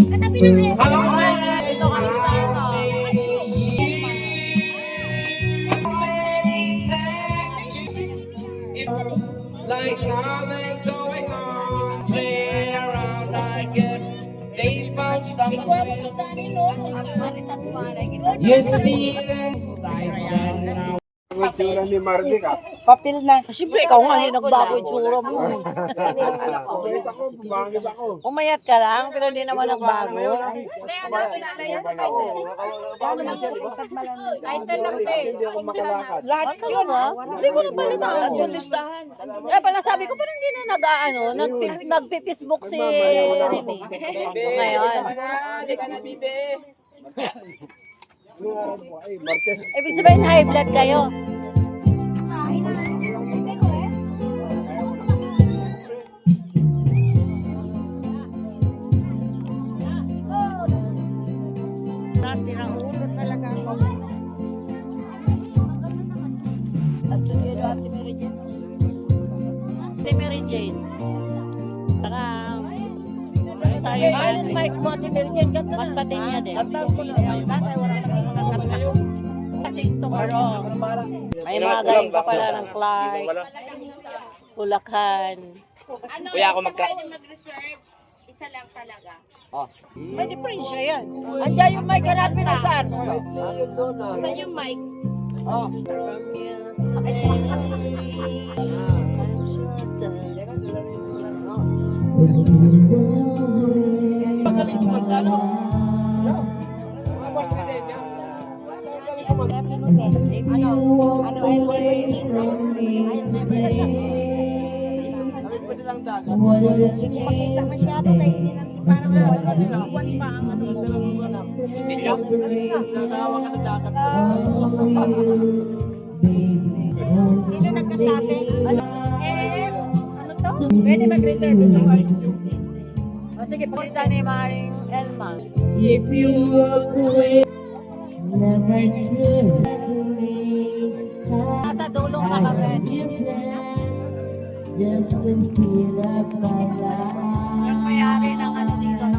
Katabi ng S. Ito kami sa ano. Like how they going on, play around, I guess they found something. Maritas mo na You see them, I stand now. Itsura ni Marvick ah. Papel na. Siyempre, ikaw nga yung nagbago yung tsura mo. Mabait ako, bumangit ako. Umayat ka lang, pero hindi naman nagbago. Kahit na lang Hindi ako makalakad. Lahat yun, ha? Hindi ko na pala listahan. Kaya pala sabi ko, parang hindi na nagpi-Facebook si Rene. Ngayon. Hindi ka na, bibe. Anong araw mo? Ay, Martes. Ibig sabihin, high blood kayo. Si Mary Jane. Saka, sorry, Mike mo, si Mary Jane. Mas pati niya din. Kasi tomorrow, may mga galing pa pala ng Clark, Bulacan. Kuya, ako Pwede mag-reserve. Isa lang talaga. May difference yan. Andiyan yung mic hanapin na saan? Saan yung mic? Magaling kumanta, no? Kami pa silang dagat. Pakita masyado sa hindi lang parang wala nilang buwan pa ang ano. Nasawa ka ng dagat. Sino nagkatate? Ano? Ano to? Pwede mag-reserve ito. O sige, Pakita ni Maring Elma. If you walk away, never to Nasa dulong na kami. just to feel up my life. Yung mayari ng ano dito.